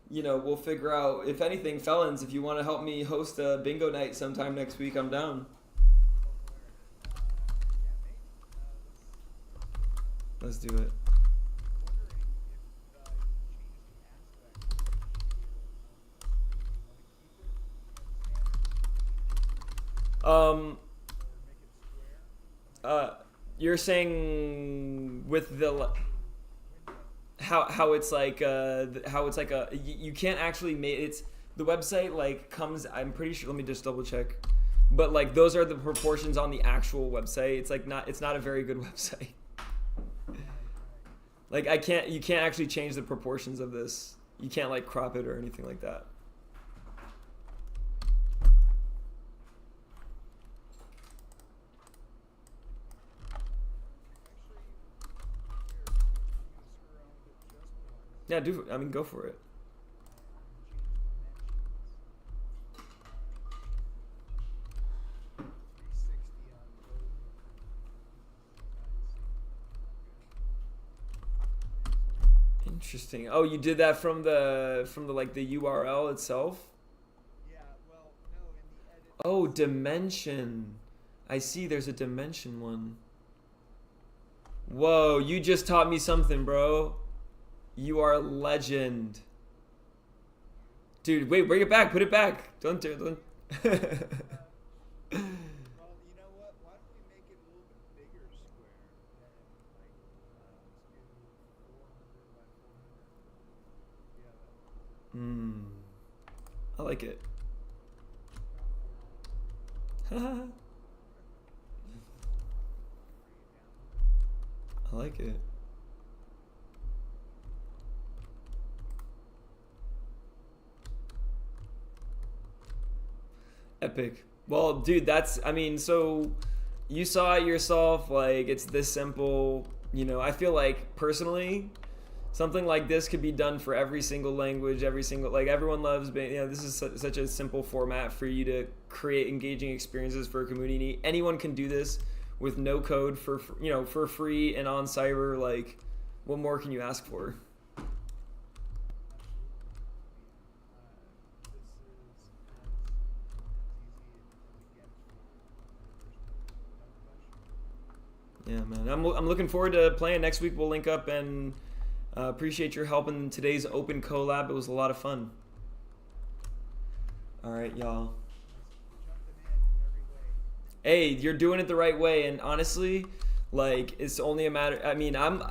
we'll figure out. If anything, felons, if you want to help me host a bingo night sometime next week, I'm down. Let's do it. You're saying with the how it's like you can't actually make it's the website like comes. I'm pretty sure. Let me just double check. But like those are the proportions on the actual website. It's like not. It's not a very good website. Like you can't actually change the proportions of this. You can't like crop it or anything like that. Yeah, go for it. Interesting. Oh, you did that from the like the URL itself? Yeah, well, no, in the edit. Oh, dimension. I see there's a dimension one. Whoa, you just taught me something, bro. You are a legend. Dude, wait, bring it back. Put it back. Don't. Well, you know what? Why don't we make it a little bit bigger square and like let's do 400 by 400. Yeah. I like it. I like it. Epic. Well, dude, I mean, so you saw it yourself, like, it's this simple, I feel like, personally, something like this could be done for every single language, like, everyone loves, this is such a simple format for you to create engaging experiences for a community. Anyone can do this with no code for free and on Cyber, like, what more can you ask for? Yeah, man. I'm looking forward to playing next week. We'll link up and appreciate your help in today's open collab. It was a lot of fun. All right, y'all. Hey, you're doing it the right way, and honestly, like it's only a matter. I mean, I'm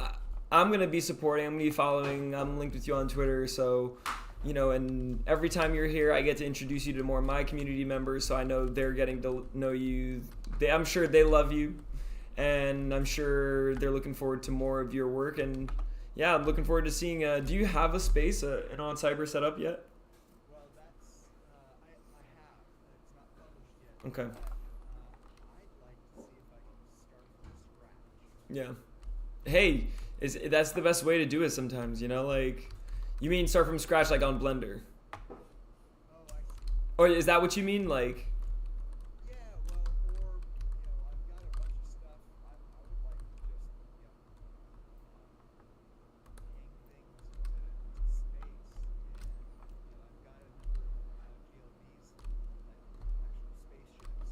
gonna be supporting. I'm gonna be following. I'm linked with you on Twitter, so and every time you're here, I get to introduce you to more of my community members, so I know they're getting to know you. I'm sure they love you. And I'm sure they're looking forward to more of your work. And yeah, I'm looking forward to seeing. Do you have a space, an on Cyber set up yet? Well, that's I have. It's not published yet. Okay. But, I'd like to see if I can start from scratch. Yeah. Hey, that's the best way to do it sometimes. Like, you mean start from scratch, like on Blender? Oh, I see. Or is that what you mean, like? Yeah, well, or I've got a bunch of stuff. I would like to just hang things into space. I've got a number of GLBs, like actual spaceships.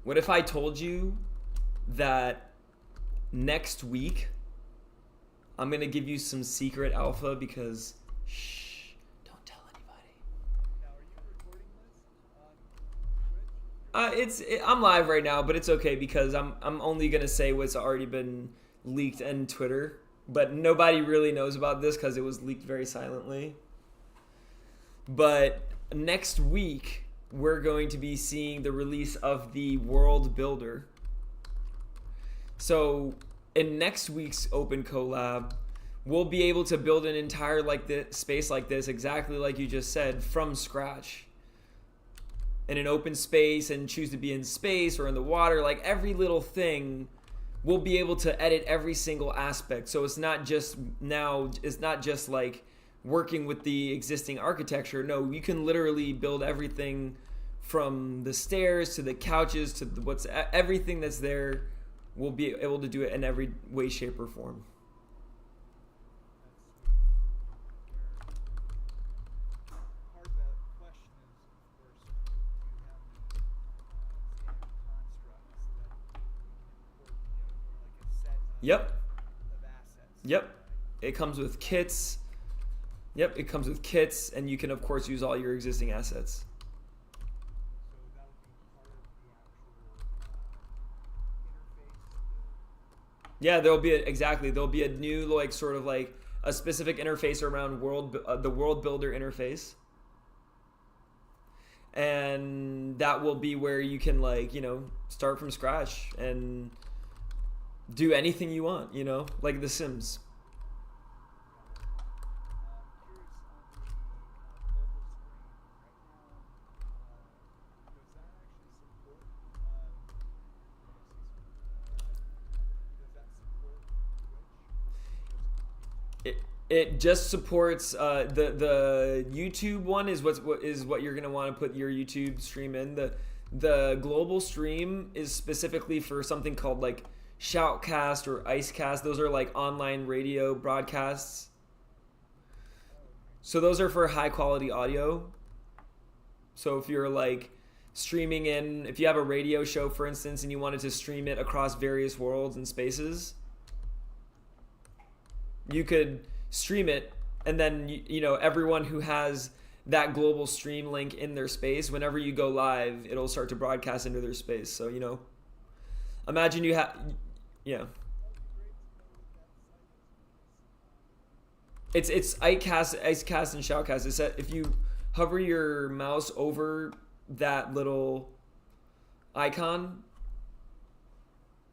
What if I told you that next week I'm gonna give you some secret alpha because shh, don't tell anybody. Now, are you recording this on Twitch? I'm live right now, but it's okay because I'm only gonna say what's already been leaked in Twitter, but nobody really knows about this because it was leaked very silently. But next week we're going to be seeing the release of the World Builder. So in next week's open collab, we'll be able to build an entire space like this, exactly like you just said, from scratch. In an open space and choose to be in space or in the water, like every little thing, we'll be able to edit every single aspect. So it's not just like working with the existing architecture. No, you can literally build everything from the stairs to the couches to everything that's there. We'll be able to do it in every way, shape, or form. Part of the question is, of course, do you have any standard constructs that you can import, like a set Yep. of assets? Yep. It comes with kits. Yep, it comes with kits, and you can, of course, use all your existing assets. So that'll be part of the actual interface. Yeah, there'll be a new, like, sort of like a specific interface around the world builder interface. And that will be where you can, like, you know, start from scratch and do anything you want, you know, like The Sims. It just supports the YouTube one is what you're gonna want to put your YouTube stream in. The global stream is specifically for something called like Shoutcast or Icecast. Those are like online radio broadcasts. So those are for high quality audio. So if you're like streaming in, if you have a radio show, for instance, and you wanted to stream it across various worlds and spaces, you could stream it, and then you know, everyone who has that global stream link in their space, whenever you go live, it'll start to broadcast into their space. So, you know, imagine you have, yeah, it's Icecast and Shoutcast. It's that if you hover your mouse over that little icon,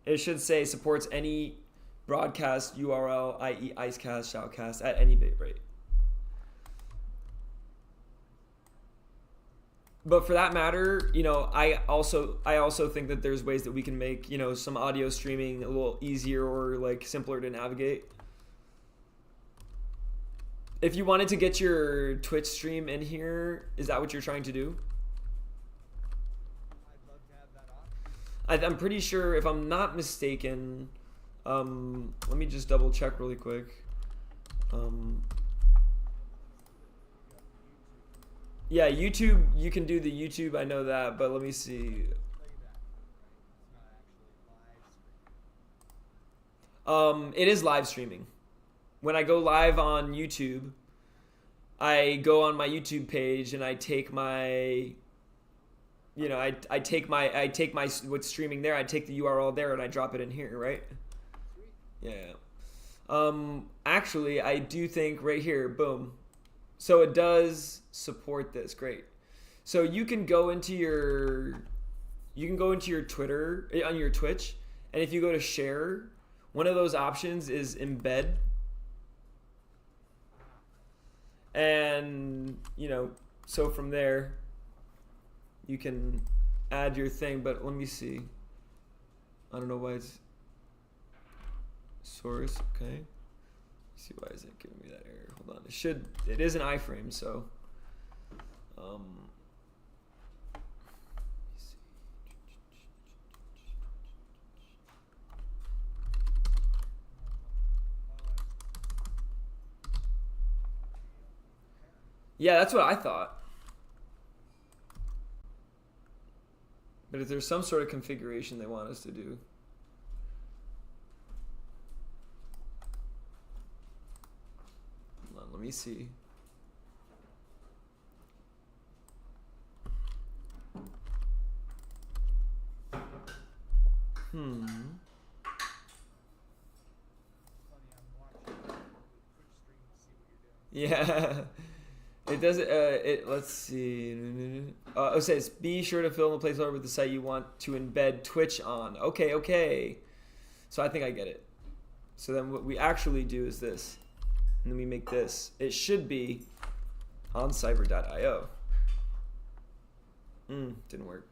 it should say supports any broadcast URL, i.e. Icecast, Shoutcast, at any bit rate. But for that matter, you know, I also think that there's ways that we can make, you know, some audio streaming a little easier or like simpler to navigate. If you wanted to get your Twitch stream in here, is that what you're trying to do? I'd love to have that option. I'm pretty sure, if I'm not mistaken, let me just double check really quick. Yeah, YouTube, you can do the YouTube, I know that, but let me see. It is live streaming. When I go live on YouTube, I go on my YouTube page and I take my, you know, I take my what's streaming there, I take the URL there and I drop it in here, right? Yeah. Actually, I do think right here, boom. So it does support this. Great. So you can go into your Twitter on your Twitch, and if you go to share, one of those options is embed. And, you know, so from there you can add your thing, but let me see. I don't know why it's source, okay. Let's see, why is it giving me that error? Hold on. It is an iframe, so yeah, that's what I thought. But if there's some sort of configuration they want us to do. Hold on, let me see. Yeah. It does let's see. It says be sure to fill in the placeholder with the site you want to embed Twitch on. Okay. So I think I get it. So then what we actually do is this. And then we make this. It should be on cyber.io. Didn't work.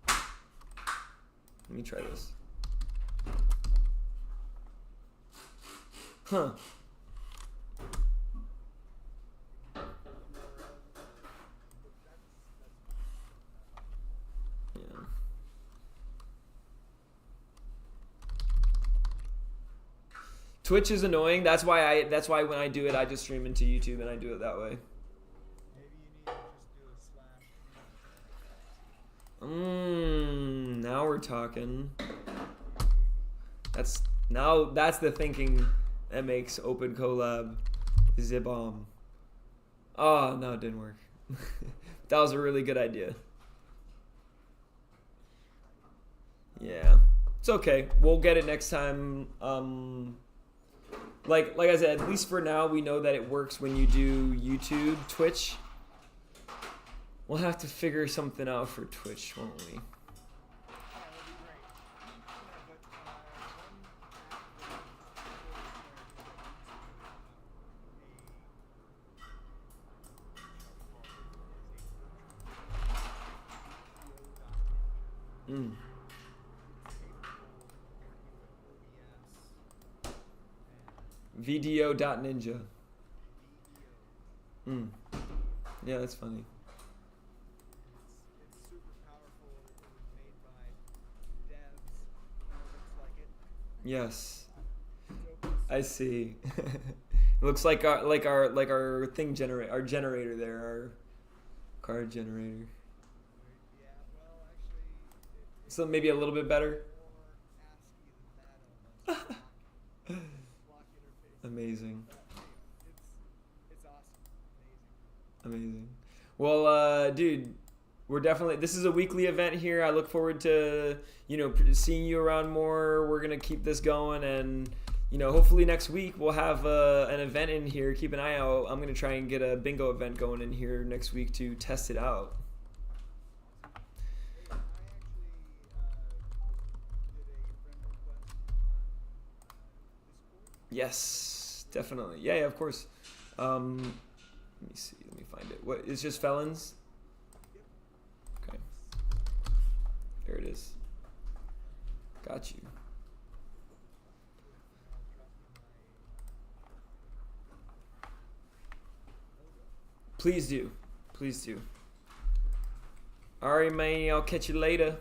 Let me try this. Huh. Twitch is annoying. That's why when I do it, I just stream into YouTube and I do it that way. Maybe you need to just do a /. Now we're talking. That's the thinking that makes Open Collab the bomb. Oh no, it didn't work. That was a really good idea. Yeah, it's okay. We'll get it next time. like I said, at least for now, we know that it works when you do YouTube, Twitch. We'll have to figure something out for Twitch, won't we? Yeah, that'd be great. You know, but Mm. VDO.ninja. Mm. Yeah, that's funny. It's super powerful. It was made by devs. Looks like it. Yes, It's open I see. It looks like our thing our generator there, our card generator. Yeah, well, actually, So maybe a little bit better. more ASCII than that almost. Block interface. Amazing. But, hey, it's awesome. Amazing. Amazing. Well, dude, we're definitely, this is a weekly event here. I look forward to, seeing you around more. We're going to keep this going, and, hopefully next week we'll have an event in here. Keep an eye out. I'm going to try and get a bingo event going in here next week to test it out. Hey, I actually did a friend request on Discord. Yes, definitely. Yeah, of course. Let me see. Let me find it. What, it's just felons? Okay. There it is. Got you. I'll drop you my logo. Please do. Please do. All right, man. I'll catch you later.